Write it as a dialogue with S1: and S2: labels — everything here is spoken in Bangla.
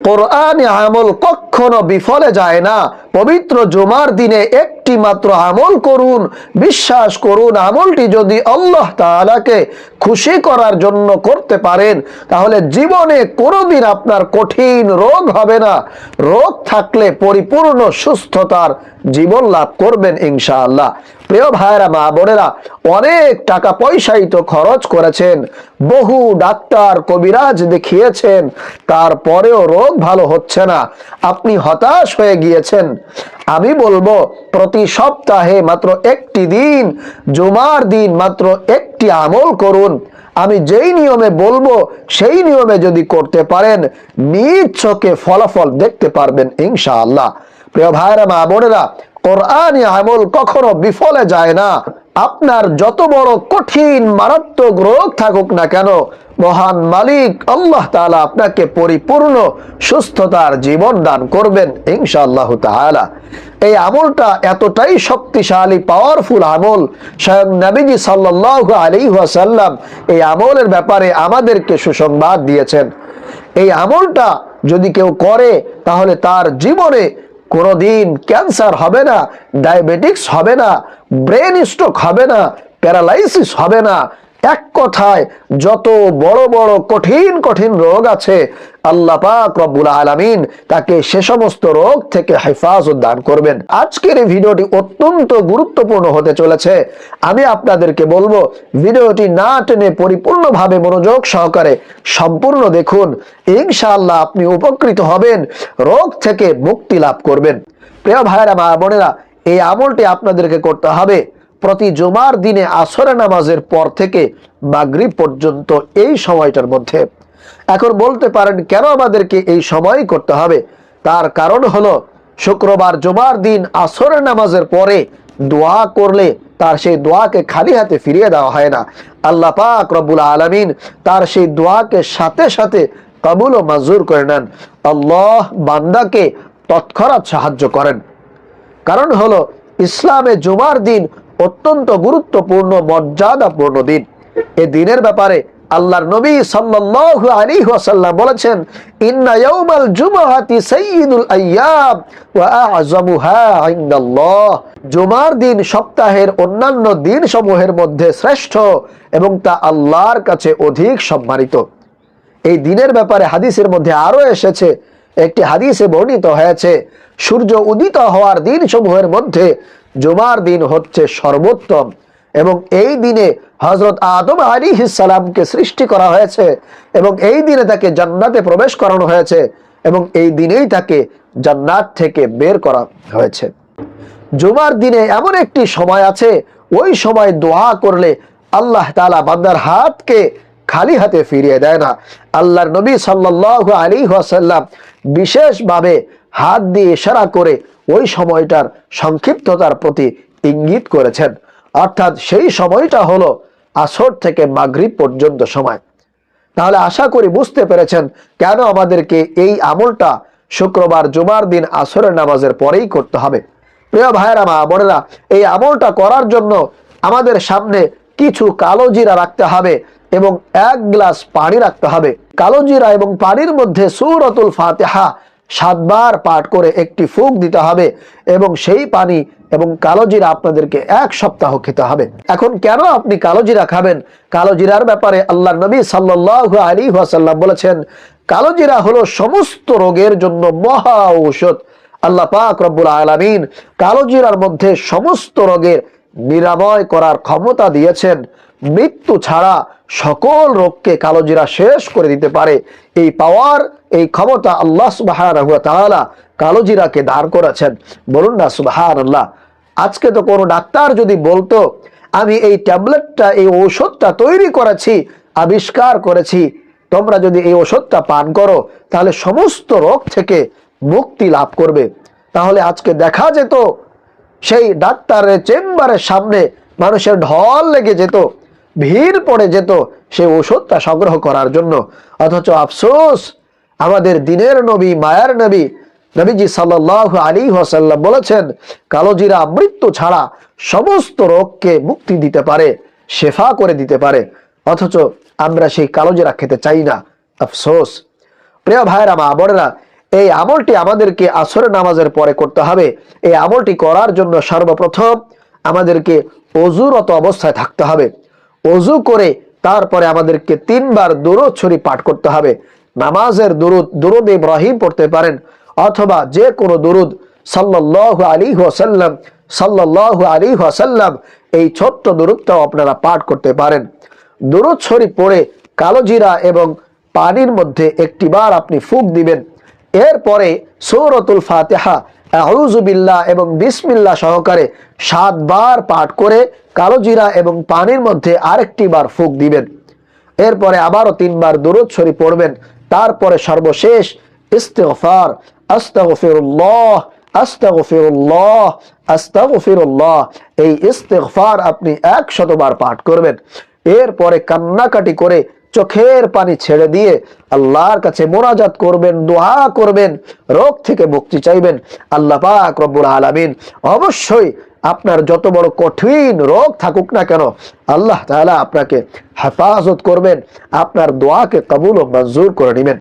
S1: কোরআনে আমল কখনো বিফলে যায় না। পবিত্র জুমার দিনে একটি মাত্র আমল করুন, বিশ্বাস করুন আমলটি যদি আল্লাহ তাআলাকে খুশি করার জন্য করতে পারেন তাহলে জীবনে কোনোদিন আপনার কঠিন রোগ হবে না। রোগ থাকলে পরিপূর্ণ সুস্থতার জীবন লাভ করবেন ইনশাআল্লাহ। প্রিয় ভাইরা মা বোনেরা, অনেক টাকা পয়সাই তো খরচ করেছেন, বহু ডাক্তার কবিরাজ দেখিয়েছেন, তারপরেও রোগ ভালো হচ্ছে না, আপনি হতাশ হয়ে গিয়েছেন। আমি বলবো প্রতি সপ্তাহে মাত্র একটি দিন, জুমার দিন মাত্র একটি আমল করুন। আমি যেই নিয়মে বলবো সেই নিয়মে যদি করতে পারেন নিজ চোখে ফলাফল দেখতে পারবেন ইনশাআল্লাহ। প্রিয় ভাইরা মা বোনেরা, কোরআনী আমল কখনো বিফলে যায় না। আপনার যত বড় কঠিন মারাত্মক রোগ থাকুক না কেন, মহান মালিক আল্লাহ তাআলা আপনাকে পরিপূর্ণ সুস্থতার জীবন দান করবেন ইনশাআল্লাহ তাআলা। এই আমলটা এতটাই শক্তিশালী পাওয়ারফুল আমল, স্বয়ং নবীজি সাল্লাল্লাহু আলাইহি ওয়াসাল্লাম এই আমলের ব্যাপারে আমাদেরকে সুসংবাদ দিয়েছেন। এই আমলটা যদি কেউ করে তাহলে তার জীবনে কোনোদিন ক্যান্সার হবে না, ডায়াবেটিক্স হবে না, ব্রেন স্ট্রোক হবে না, প্যারালাইসিস হবে না। এক কথায় যত বড় বড় কঠিন কঠিন রোগ আছে আল্লাহ পাক রব্বুল আলামিন তাকে সে সমস্ত রোগ থেকে হেফাজত দান করবেন। আজকের এই ভিডিওটি অত্যন্ত গুরুত্বপূর্ণ হতে চলেছে। আমি আপনাদেরকে বলবো ভিডিওটি না টেনে পরিপূর্ণভাবে মনোযোগ সহকারে সম্পূর্ণ দেখুন, ইনশাআল্লাহ আপনি উপকৃত হবেন, রোগ থেকে মুক্তি লাভ করবেন। প্রিয় ভাইরা মা বোনেরা, এই আমলটি আপনাদেরকে করতে হবে প্রতি জুমার দিনে আসরের নামাজের পর থেকে মাগরিব পর্যন্ত এই সময়টার মধ্যে। এখন বলতে পারেন কেন আমাদেরকে এই সময় করতে হবে? তার কারণ হলো শুক্রবার জুমার দিন আসরের নামাজের পরে দোয়া করলে তার সেই দোয়াকে খালি হাতে ফিরিয়ে দেওয়া হয় না। আল্লাহ পাক রব্বুল আলামিন তার সেই দোয়াকে সাথে সাথে কবুল ও মঞ্জুর করে নেন। আল্লাহ বান্দাকে তৎক্ষণাৎ সাহায্য করেন। কারণ হলো ইসলামে জুমার দিন অত্যন্ত গুরুত্বপূর্ণ মর্যাদাপূর্ণ দিন। এই দিনের ব্যাপারে আল্লাহর নবী সাল্লাল্লাহু আলাইহি ওয়াসাল্লাম বলেছেন, ইন্না ইয়াউমাল জুমআতি সাইয়্যিদুল আইয়াম ওয়া আ'যামুহা ইনদাল্লাহ। জুমার দিন সপ্তাহের অন্যান্য দিন সমূহের মধ্যে শ্রেষ্ঠ এবং তা আল্লাহর কাছে অধিক সম্মানিত। এই দিনের ব্যাপারে হাদিসের মধ্যে আরো এসেছে, একটি হাদিসে বর্ণিত হয়েছে সূর্য উদিত হওয়ার দিন সমূহের মধ্যে জুমার দিন হচ্ছে সর্বোত্তম এবং এই দিনে হযরত আদম আলাইহিস সালামকে সৃষ্টি করা হয়েছে এবং এই দিনে তাকে জান্নাতে প্রবেশ করানো হয়েছে এবং এই দিনেই তাকে জান্নাত থেকে বের করা হয়েছে। জুমার দিনে এমন একটি সময় আছে, ওই সময় দোয়া করলে আল্লাহ তাআলা বান্দার হাতকে খালি হাতে ফিরিয়ে দেয় না। আল্লাহর নবী সাল্লাল্লাহু আলাইহি ওয়াসাল্লাম বিশেষভাবে হাত দিয়ে ইশারা করে ওই সময়টার সংক্ষিপ্ততার প্রতি ইঙ্গিত করেছেন। অর্থাৎ সেই সময়টা হলো আসর থেকে মাগরিব পর্যন্ত সময়। তাহলে আশা করি বুঝতে পেরেছেন কেন আমাদেরকে এই আমলটা শুক্রবার জুমার দিন আসরের নামাজের পরেই করতে হবে। প্রিয় ভাইরা মা বোনেরা, এই আমলটা করার জন্য আমাদের সামনে কিছু কালো জিরা রাখতে হবে এবং 1 গ্লাস পানি রাখতে হবে। কালো জিরা এবং পানির মধ্যে সূরাতুল ফাতিহা 7 বার পাঠ করে একটি ফুঁক দিতে হবে এবং সেই পানি এবং কালো জিরা আপনাদেরকে 1 সপ্তাহ খেতে হবে। এখন কেন আপনি কালো জিরা খাবেন? কালো জিরার ব্যাপারে আল্লাহর নবী সাল্লাল্লাহু আলাইহি ওয়াসাল্লাম বলেছেন, কালো জিরা হলো সমস্ত রোগের জন্য মহা ঔষধ। আল্লাহ পাক রব্বুল আলামিন কালো জিরার মধ্যে সমস্ত রোগের নিরাময় করার ক্ষমতা দিয়েছেন। মৃত্যু ছাড়া সকল রোগকে কালো জিরা শেষ করে দিতে পারে। এই পাওয়ার, এই ক্ষমতা আল্লাহ সুবহানাহু ওয়া তাআলা কালো জিরাকে দান করেছেন। বলুন না সুবহানাল্লাহ। আজকে তো কোনো ডাক্তার যদি বলতো আমি এই ট্যাবলেটটা, এই ঔষধটা তৈরি করেছি, আবিষ্কার করেছি, তোমরা যদি এই ওষুধটা পান করো তাহলে সমস্ত রোগ থেকে মুক্তি লাভ করবে, তাহলে আজকে দেখা যেত সেই ডাক্তারের চেম্বারের সামনে মানুষের ঢল লেগে যেত, ভিড় পড়ে যেত সেই ওষুধটা সংগ্রহ করার জন্য। অথচ আফসোস, আমাদের দিনের নবী, মায়ার নবী নবীজি সাল্লাল্লাহু আলাইহি ওয়াসাল্লাম বলেছেন কালো জিরা মৃত্যু ছাড়া সমস্ত রোগকে মুক্তি দিতে পারে, শেফা করে দিতে পারে। অথচ আমরা সেই কালো জিরা খেতে চাই না, আফসোস। প্রিয় ভাইরা মা বোনেরা, এই আমলটি আমাদেরকে আসরের নামাজের পরে করতে হবে। এই আমলটি করার জন্য সর্বপ্রথম আমাদেরকে অজুরত অবস্থায় থাকতে হবে। অজু করে তারপরে আমাদেরকে 3 বার দুরূদ শরীফ পাঠ করতে হবে। নামাজের দুরূদ ইব্রাহিম পড়তে পারেন, অথবা যে কোনো দুরূদ সাল্লাল্লাহু আলাইহি ওয়াসাল্লাম সাল্লাল্লাহু আলাইহি ওয়াসাল্লাম, এই ছোট্ট দুরূদটাও আপনারা পাঠ করতে পারেন। দুরূদ শরীফ পড়ে কালো জিরা এবং পানির মধ্যে একটিবার আপনি ফুঁক দিবেন। এরপরে সূরাতুল ফাতিহা, আউযু বিল্লাহ এবং বিসমিল্লাহ সহকারে 7 বার পাঠ করে কালো জিরা এবং পানির মধ্যে আরেকটি বার ফুঁক দিবেন। এরপরে আবারও 3 বার দুরূদ শরীফ পড়বেন। তারপরে সর্বশেষ ইস্তিগফার, আস্তাগফিরুল্লাহ আস্তাগফিরুল্লাহ আস্তাগফিরুল্লাহ, এই ইস্তিগফার আপনি 100 বার পাঠ করবেন। এরপরে কান্নাকাটি করে চোখের পানি ছেড়ে দিয়ে আল্লাহর কাছে মোনাজাত করবেন, দোয়া করবেন, রোগ থেকে মুক্তি চাইবেন। আল্লাহ পাক রব্বুল আলামিন অবশ্যই আপনার যত বড় কঠিন রোগ থাকুক না কেন, আল্লাহ তাআলা আপনাকে হেফাজত করবেন, আপনার দোয়াকে কবুল ও মঞ্জুর করে নেবেন।